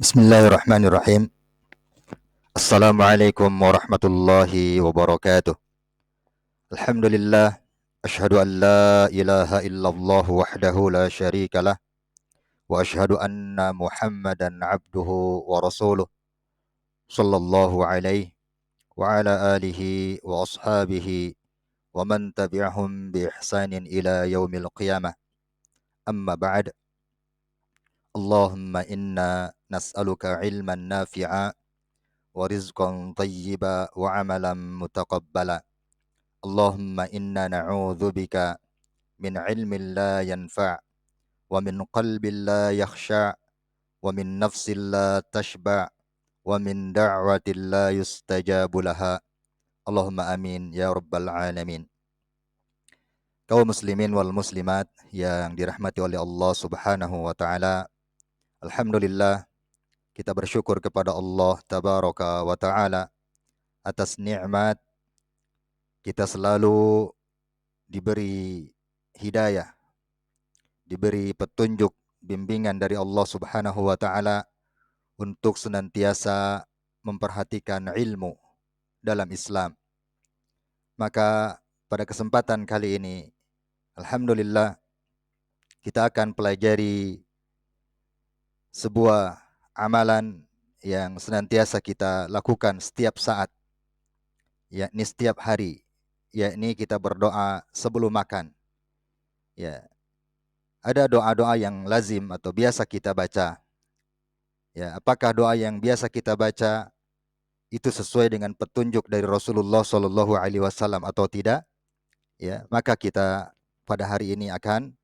Bismillahirrahmanirrahim. Assalamualaikum warahmatullahi wabarakatuh. Alhamdulillah. Ashhadu an la ilaha illallah wahdahu la syarika lah. Wa ashhadu anna Muhammadan abduhu wa rasuluh. Sallallahu alaihi wa ala alihi wa ashabihi wa man tabi'ahum bi ihsanin ila yaumil qiyamah. Amma ba'd. Allahumma inna nas'aluka ilman nafi'a wa rizqan tayyiba wa amalan mutaqabbala. Allahumma inna na'udzubika min ilmin la yanfa' wa min qalbin la yakhsha' wa min nafsin la tashba' wa min da'watin la yustajabu laha. Allahumma amin ya rabbal alamin. Kaum muslimin wal muslimat yang dirahmati oleh Allah Subhanahu wa taala, alhamdulillah kita bersyukur kepada Allah tabaraka wa taala atas nikmat kita selalu diberi hidayah, diberi petunjuk, bimbingan dari Allah Subhanahu wa taala untuk senantiasa memperhatikan ilmu dalam Islam. Maka pada kesempatan kali ini, alhamdulillah, kita akan pelajari sebuah amalan yang senantiasa kita lakukan setiap saat, yakni setiap hari, yakni kita berdoa sebelum makan. Ya, ada doa-doa yang lazim atau biasa kita baca. Ya, apakah doa yang biasa kita baca itu sesuai dengan petunjuk dari Rasulullah Shallallahu Alaihi Wasallam atau tidak? Ya, maka kita pada hari ini akan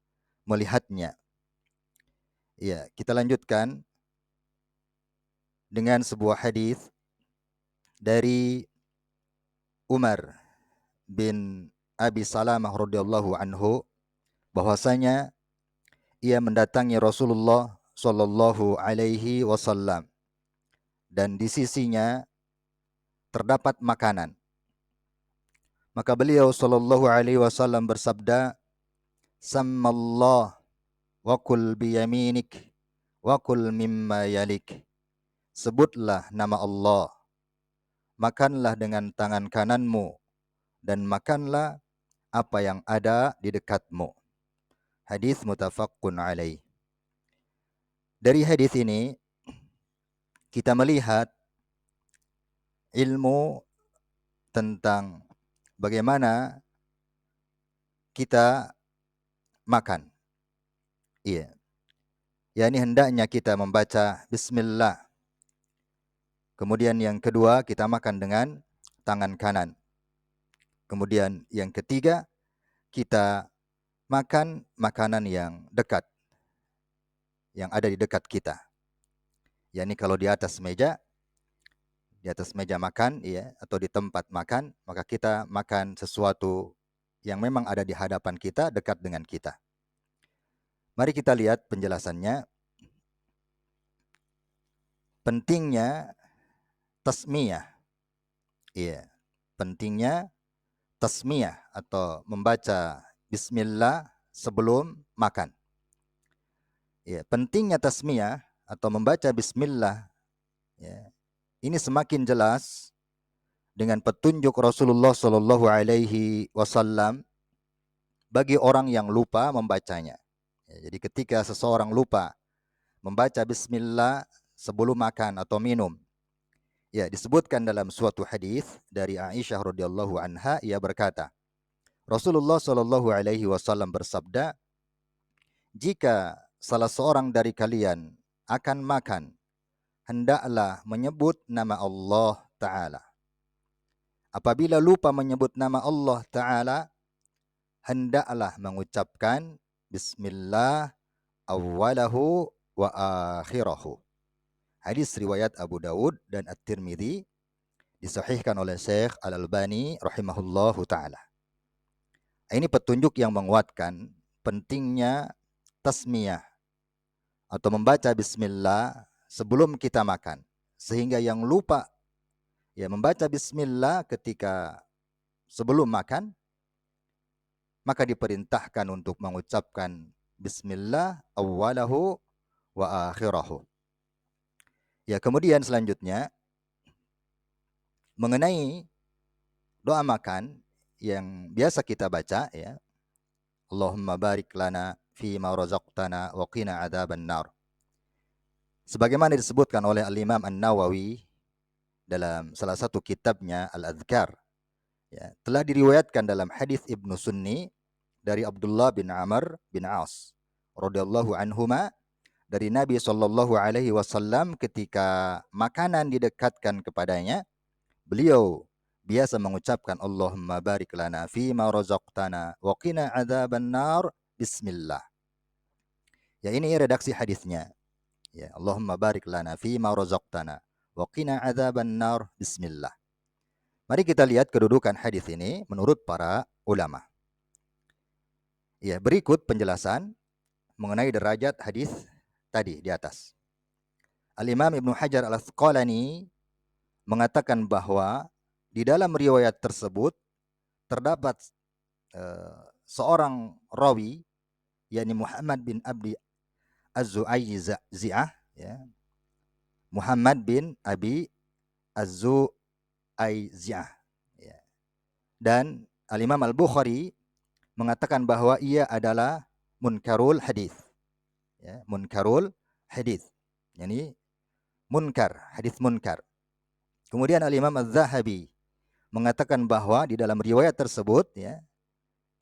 melihatnya. Ya, kita lanjutkan dengan sebuah hadis dari Umar bin Abi Salamah radhiyallahu anhu, bahwasanya ia mendatangi Rasulullah Shallallahu Alaihi Wasallam dan di sisinya terdapat makanan. Maka beliau Shallallahu Alaihi Wasallam bersabda, "Sammallah wa kul biyaminik wa kul mimma yalik." Sebutlah nama Allah, makanlah dengan tangan kananmu, dan makanlah apa yang ada di dekatmu. Hadis muttafaqun alaih. Dari hadis ini kita melihat ilmu tentang bagaimana kita makan. Iya. Yani hendaknya kita membaca bismillah. Kemudian yang kedua, kita makan dengan tangan kanan. Kemudian yang ketiga, kita makan makanan yang dekat, yang ada di dekat kita. Yani kalau di atas meja makan, ya, atau di tempat makan, maka kita makan sesuatu yang memang ada di hadapan kita, dekat dengan kita. Mari kita lihat penjelasannya. Pentingnya tasmiyah. Iya, pentingnya tasmiyah atau membaca bismillah sebelum makan. Ya, pentingnya tasmiyah atau membaca bismillah, ya, ini semakin jelas dengan petunjuk Rasulullah Shallallahu Alaihi Wasallam bagi orang yang lupa membacanya. Ya, jadi ketika seseorang lupa membaca bismillah sebelum makan atau minum, ya, disebutkan dalam suatu hadis dari Aisyah radhiyallahu anha, ia berkata, Rasulullah Shallallahu Alaihi Wasallam bersabda, jika salah seorang dari kalian akan makan, hendaklah menyebut nama Allah Ta'ala. Apabila lupa menyebut nama Allah Ta'ala, hendaklah mengucapkan Bismillah awwalahu wa akhirahu. Hadis riwayat Abu Dawud dan At-Tirmidzi, disahihkan oleh Syekh Al-Albani rahimahullahu ta'ala. Ini petunjuk yang menguatkan pentingnya tasmiyah atau membaca bismillah sebelum kita makan. Sehingga yang lupa, ya, membaca bismillah ketika sebelum makan, maka diperintahkan untuk mengucapkan bismillah awwalahu wa akhirahu. Ya, kemudian selanjutnya mengenai doa makan yang biasa kita baca, ya, Allahumma barik lana fi ma razaqtana wa qina adzabannar. Sebagaimana disebutkan oleh Al-Imam An-Nawawi dalam salah satu kitabnya Al-Adhkar, ya, telah diriwayatkan dalam hadis Ibnu Sunni dari Abdullah bin Amr bin As radhiyallahu anhuma dari Nabi Shallallahu alaihi wasallam ketika makanan didekatkan kepadanya, beliau biasa mengucapkan Allahumma barik lana fi ma razaqtana wa qina adzabannar bismillah. Ya, ini redaksi hadisnya. Ya, Allahumma barik lana fi ma razaqtana wa qina adzabannar bismillah. Mari kita lihat kedudukan hadis ini menurut para ulama. Ya, berikut penjelasan mengenai derajat hadis tadi di atas. Al-Imam Ibnu Hajar Al-Asqalani mengatakan bahwa di dalam riwayat tersebut terdapat seorang rawi, yakni Muhammad bin Abi Az-Zu'ayzi'ah, ya. Muhammad bin Abi Az-Zu'ayzi'ah, ya. Dan Al-Imam Al-Bukhari mengatakan bahwa ia adalah munkarul hadis, ya, munkarul hadis, yani munkar, hadis munkar. Kemudian Al-Imam Az-Zahabi mengatakan bahwa di dalam riwayat tersebut, ya,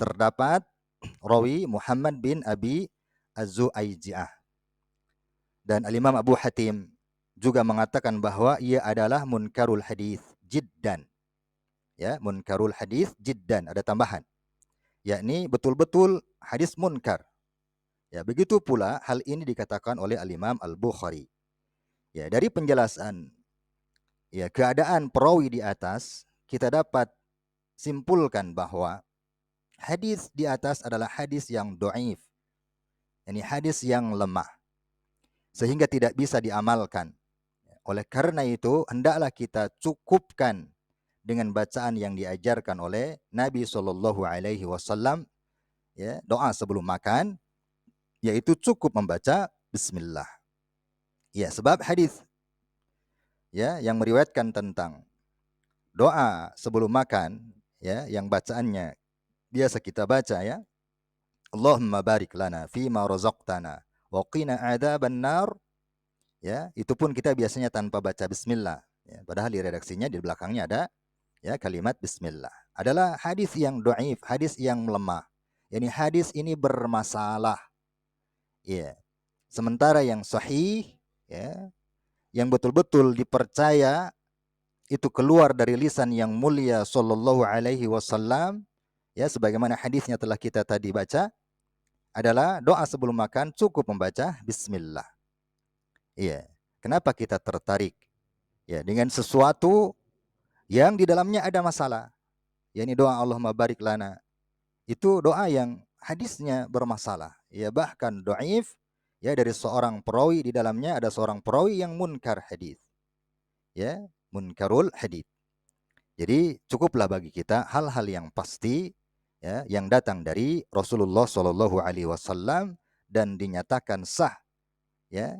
terdapat rawi Muhammad bin Abi Az-Zu'ayzi'ah. Dan Al-Imam Abu Hatim juga mengatakan bahwa ia adalah munkarul hadis jiddan. Ya, munkarul hadis jiddan, ada tambahan, yakni betul-betul hadis munkar. Ya, begitu pula hal ini dikatakan oleh Al-Imam Al-Bukhari. Ya, dari penjelasan, ya, keadaan perawi di atas, kita dapat simpulkan bahwa hadis di atas adalah hadis yang dhaif, ini hadis yang lemah, sehingga tidak bisa diamalkan. Oleh karena itu, hendaklah kita cukupkan dengan bacaan yang diajarkan oleh Nabi Shallallahu Alaihi Wasallam, ya, doa sebelum makan, yaitu cukup membaca Bismillah. Ya, sebab hadis, ya, yang meriwayatkan tentang doa sebelum makan, ya, yang bacaannya biasa kita baca, ya, Allahumma barik lana fima razaqtana wa qina adzabannar, ya, itu pun kita biasanya tanpa baca bismillah, ya, padahal di redaksinya di belakangnya ada, ya, kalimat bismillah. Adalah hadis yang dhaif, hadis yang lemah. Yani hadis ini bermasalah. Ya. Sementara yang sahih, ya, yang betul-betul dipercaya itu keluar dari lisan yang mulia sallallahu alaihi wasallam, ya, sebagaimana hadisnya telah kita tadi baca, adalah doa sebelum makan cukup membaca bismillah. Iya. Kenapa kita tertarik, ya, dengan sesuatu yang di dalamnya ada masalah? Yakni doa Allahumma barik lana. Itu doa yang hadisnya bermasalah. Ya, bahkan dhaif, ya, dari seorang perawi, di dalamnya ada seorang perawi yang munkar hadis. Ya, munkarul hadis. Jadi cukuplah bagi kita hal-hal yang pasti, ya, yang datang dari Rasulullah Shallallahu alaihi wasallam dan dinyatakan sah, ya,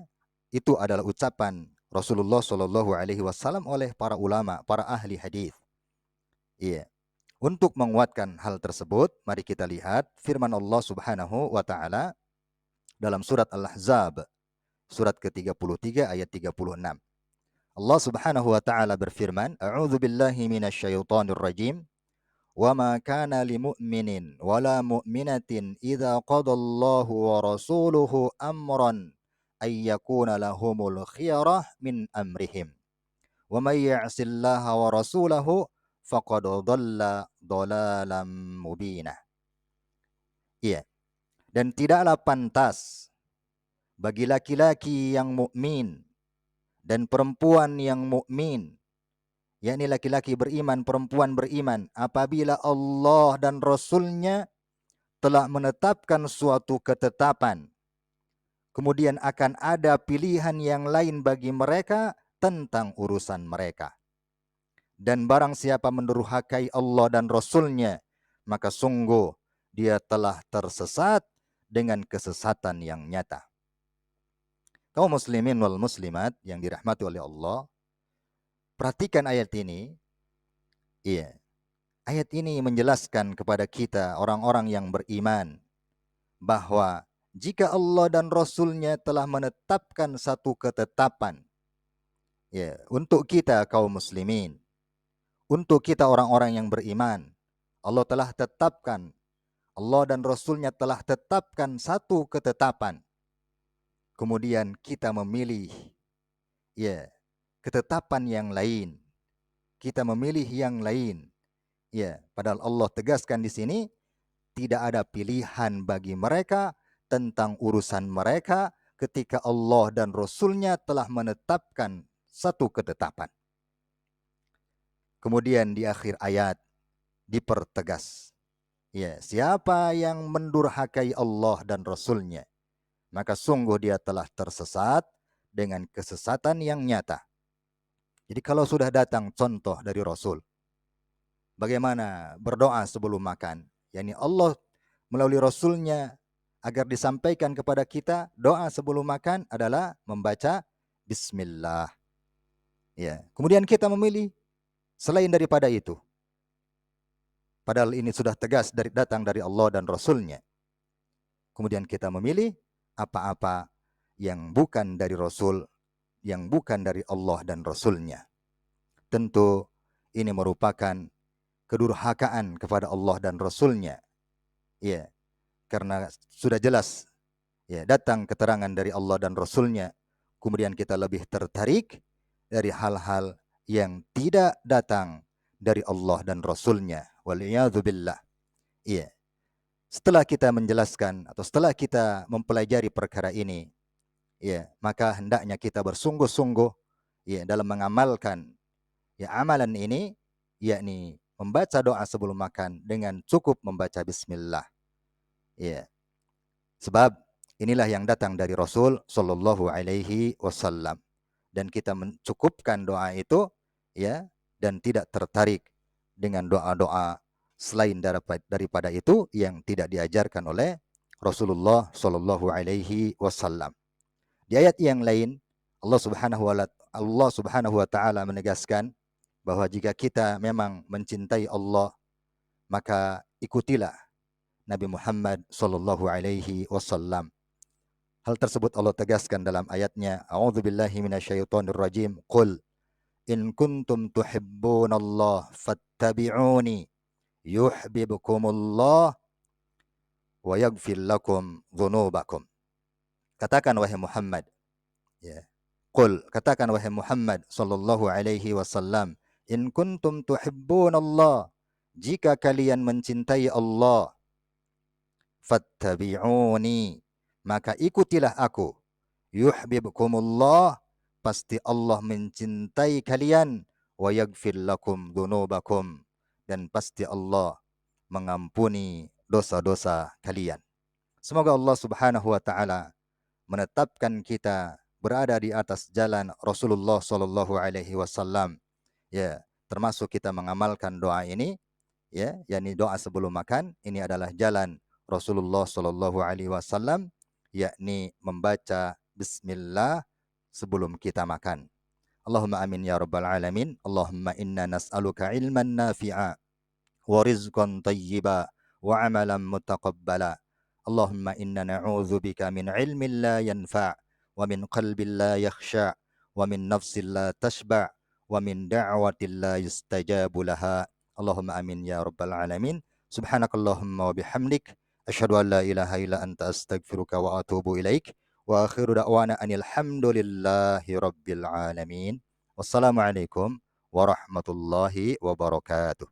itu adalah ucapan Rasulullah Shallallahu alaihi wasallam oleh para ulama, para ahli hadis. Iya. Untuk menguatkan hal tersebut, mari kita lihat firman Allah Subhanahu wa taala dalam surat Al-Ahzab, surat ke-33 ayat 36. Allah Subhanahu wa taala berfirman, "A'udzu billahi minasyaitonir rajim. Wa ma kana limu'minin wala mu'minatin idza qadallahu wa rasuluhu amran ay yakuna lahumul khiyarah min amrihim. Wa may ya'sillaha wa rasulahu faqad dhalla dhalalan mubina." Iya. Dan tidaklah pantas bagi laki-laki yang mukmin dan perempuan yang mukmin, yakni laki-laki beriman, perempuan beriman, apabila Allah dan Rasul-Nya telah menetapkan suatu ketetapan, kemudian akan ada pilihan yang lain bagi mereka tentang urusan mereka. Dan barang siapa mendurhakai Allah dan Rasul-Nya, maka sungguh dia telah tersesat dengan kesesatan yang nyata. Kaum muslimin wal muslimat yang dirahmati oleh Allah, perhatikan ayat ini. Iya, ayat ini menjelaskan kepada kita orang-orang yang beriman bahwa jika Allah dan Rasul-Nya telah menetapkan satu ketetapan, ya, untuk kita kaum muslimin, untuk kita orang-orang yang beriman, Allah telah tetapkan, Allah dan Rasul-Nya telah tetapkan satu ketetapan. Kemudian kita memilih, ya, ketetapan yang lain. Kita memilih yang lain. Ya, padahal Allah tegaskan di sini tidak ada pilihan bagi mereka tentang urusan mereka ketika Allah dan Rasul-Nya telah menetapkan satu ketetapan. Kemudian di akhir ayat dipertegas, ya, siapa yang mendurhakai Allah dan Rasul-Nya, maka sungguh dia telah tersesat dengan kesesatan yang nyata. Jadi kalau sudah datang contoh dari Rasul, bagaimana berdoa sebelum makan, yakni Allah melalui Rasul-Nya agar disampaikan kepada kita, doa sebelum makan adalah membaca Bismillah. Ya, kemudian kita memilih selain daripada itu. Padahal ini sudah tegas datang dari Allah dan Rasul-Nya. Kemudian kita memilih apa-apa yang bukan dari Rasul, yang bukan dari Allah dan Rasul-Nya. Tentu ini merupakan kedurhakaan kepada Allah dan Rasul-Nya. Ya, karena sudah jelas, ya, datang keterangan dari Allah dan Rasul-Nya, kemudian kita lebih tertarik dari hal-hal yang tidak datang dari Allah dan Rasul-Nya. Waliyadzubillah. Iya. Setelah kita menjelaskan atau setelah kita mempelajari perkara ini, ya, maka hendaknya kita bersungguh-sungguh, ya, dalam mengamalkan, ya, amalan ini, yakni membaca doa sebelum makan dengan cukup membaca Bismillah. Ya. Sebab inilah yang datang dari Rasul Shallallahu Alaihi Wasallam, dan kita mencukupkan doa itu, ya, dan tidak tertarik dengan doa-doa selain daripada itu yang tidak diajarkan oleh Rasulullah Shallallahu Alaihi Wasallam. Di ayat yang lain, Allah Subhanahu Wa Taala menegaskan bahwa jika kita memang mencintai Allah, maka ikutilah Nabi Muhammad Shallallahu Alaihi Wasallam. Hal tersebut Allah tegaskan dalam ayatnya, A'udzubillahi minasyaitonirrajim. Qul in kuntum tuhibbunallah fattabi'uni yuhibbukumullah wa yaghfir lakum dzunubakum. Katakan wahai Muhammad, ya. Qul, katakan wahai Muhammad sallallahu alaihi wasallam, in kuntum tuhibbunallah, jika kalian mencintai Allah, fattabi'uni, maka ikutilah aku. Yuhibbukumullah, pasti Allah mencintai kalian. Wa yaghfir lakum dzunubakum, dan pasti Allah mengampuni dosa-dosa kalian. Semoga Allah Subhanahu wa taala menetapkan kita berada di atas jalan Rasulullah sallallahu alaihi wasallam. Ya, termasuk kita mengamalkan doa ini, ya, yakni doa sebelum makan. Ini adalah jalan Rasulullah sallallahu alaihi wasallam, yakni membaca bismillah sebelum kita makan. Allahumma amin ya rabbal alamin. Allahumma inna nas'aluka ilman nafi'a wa rizqan tayyiba wa amalan mutaqabbala. Allahumma inna na'udzubika min ilmin la yanfa' wa min qalbin la yakhsha' wa min nafsin la tashba' wa min da'watin la yustajabu laha. Allahumma amin ya rabbal alamin. Subhanakallahumma wa bihamdik asyhadu an la ilaha illa anta astaghfiruka wa atubu ilaik. Wa akhiru da'wana anil hamdulillahi rabbil alamin. Wassalamualaikum warahmatullahi wabarakatuh.